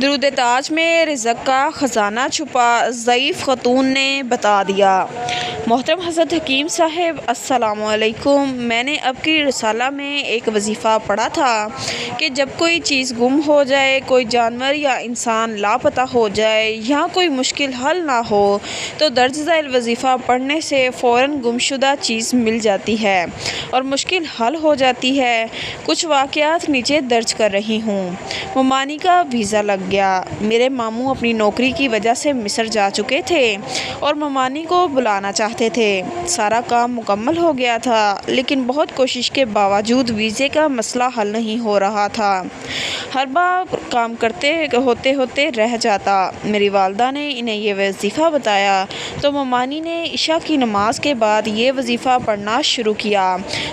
दुरूद ताज में रिज़्क़ का ख़जाना छुपा ज़ईफ़ ख़तून ने बता दिया। मोहतरम हज़रत हकीम साहब अस्सलामु अलैकुम। मैंने अब की रिसाला में एक वजीफ़ा पढ़ा था कि जब कोई चीज़ गुम हो जाए, कोई जानवर या इंसान लापता हो जाए या कोई मुश्किल हल ना हो तो दर्ज ज़ैल वजीफ़ा पढ़ने से फ़ौरन गुमशुदा चीज़ मिल जाती है और मुश्किल हल हो जाती है। कुछ वाक़यात नीचे दर्ज कर रही हूँ। ममानी का वीज़ा लग गया। मेरे मामू अपनी नौकरी की वजह से मिस्र जा चुके थे और ममानी को बुलाना चाहते थे। सारा काम मुकम्मल हो गया था, लेकिन बहुत कोशिश के बावजूद वीज़े का मसला हल नहीं हो रहा था। हर बार काम करते होते होते रह जाता। मेरी वालदा ने इन्हें यह वजीफ़ा बताया तो ममानी ने इशा की नमाज के बाद ये वजीफ़ा पढ़ना शुरू किया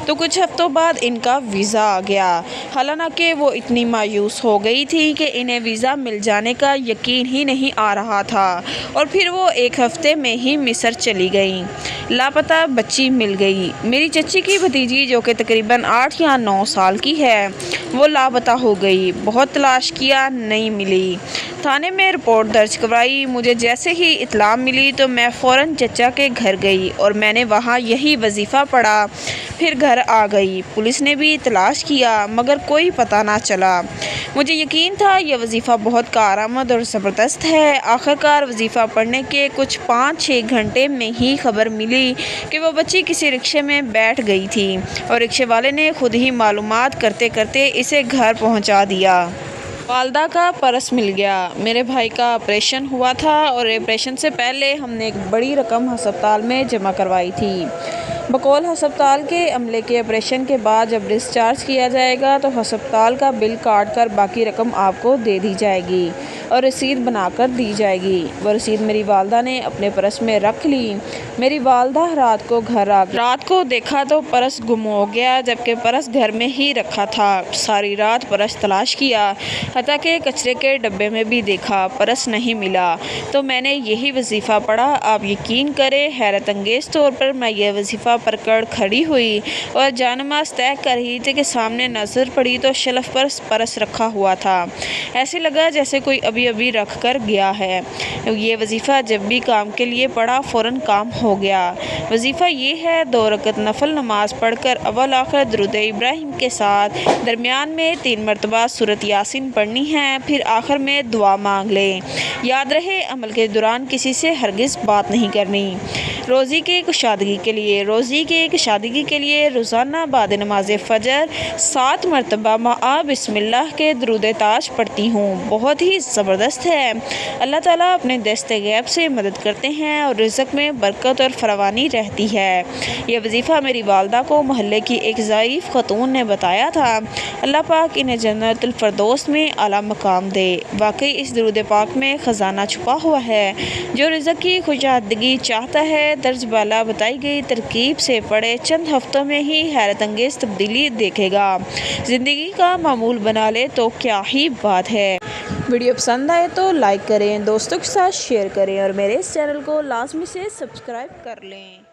तो कुछ हफ्तों बाद इनका वीज़ा आ गया। हालांकि वो इतनी मायूस हो गई थी कि इन्हें वीज़ा मिल जाने का यकीन ही नहीं आ रहा था और फिर वो एक हफ्ते में ही मिस्र चली गई। लापता बच्ची मिल गई। मेरी चची की भतीजी जो कि तकरीबन 8 या 9 साल की है, वो लापता हो गई। बहुत तलाश किया, नहीं मिली। थाने में रिपोर्ट दर्ज करवाई। मुझे जैसे ही इत्तला मिली तो मैं फ़ौरन चचा के घर गई और मैंने वहाँ यही वजीफ़ा पढ़ा। फिर घर आ गई। पुलिस ने भी तलाश किया मगर कोई पता ना चला। मुझे यकीन था यह वजीफ़ा बहुत कारआमद और ज़बरदस्त है। आखिरकार वजीफ़ा पढ़ने के कुछ 5-6 घंटे में ही खबर मिली कि वो बच्ची किसी रिक्शे में बैठ गई थी और रिक्शे वाले ने खुद ही मालूमात करते करते इसे घर पहुंचा दिया। वालदा का पर्स मिल गया। मेरे भाई का ऑपरेशन हुआ था और ऑपरेशन से पहले हमने एक बड़ी रकम हस्पताल में जमा करवाई थी। बकौल हस्पताल के अमले के ऑपरेशन के बाद जब डिस्चार्ज किया जाएगा तो हस्पताल का बिल काट कर बाकी रकम आपको दे दी जाएगी और रसीद बनाकर दी जाएगी। वो रसीद मेरी वालदा ने अपने पर्स में रख ली। मेरी वालदा रात को घर आ गई। रात को देखा तो पर्स गुम हो गया, जबकि पर्स घर में ही रखा था। सारी रात पर्स तलाश किया, हत्ता के कचरे के डब्बे में भी देखा, पर्स नहीं मिला। तो मैंने यही वजीफ़ा पढ़ा। आप यकीन करें, हैरत अंगेज़ तौर पर मैं यह वजीफ़ा पढ़कर खड़ी हुई और जानमाज़ तय कर रही थी कि सामने नज़र पड़ी तो शेल्फ पर पर्स रखा हुआ था। ऐसे लगा जैसे कोई अभी अभी रख कर गया है। ये वजीफ़ा जब भी काम के लिए पढ़ा फ़ौरन काम हो गया। वजीफ़ा ये है, 2 रकत नफल नमाज पढ़कर अव्वल आखिर दुरूद इब्राहिम के साथ दरमियान में 3 मरतबा सूरत यासीन पढ़नी है, फिर आखिर में दुआ मांग लें। याद रहे, अमल के दौरान किसी से हरगिज़ बात नहीं करनी। रोज़ी की कुशादगी के लिए रोज़ाना बाद नमाज फ़जर 7 मरतबा माँ बिस्मिल्लाह के दुरूद ताज पढ़ती हूँ। बहुत ही ज़बरदस्त है। अल्लाह ताला अपने दस्ते गैब से मदद करते हैं और रिज़्क़ में बरकत और फरावानी रहती है। यह वजीफ़ा मेरी वालदा को मोहल्ले की एक ज़ईफ़ ख़तून ने बताया था। अल्लाह पाक इन्हें जन्नतुल फ़िरदौस में आला मकाम दे। वाकई इस दुरूद पाक में ख़जाना छुपा हुआ है। जो रिज़्क़ की खुशहादगी चाहता है, दर्ज बाला बताई गई तरकीब से पढ़े, चंद हफ्तों में ही हैरत अंगेज़ तब्दीली देखेगा। ज़िंदगी का मामूल बना ले तो क्या ही बात है। वीडियो पसंद आए तो लाइक करें, दोस्तों के साथ शेयर करें और मेरे इस चैनल को लाजमी से सब्सक्राइब कर लें।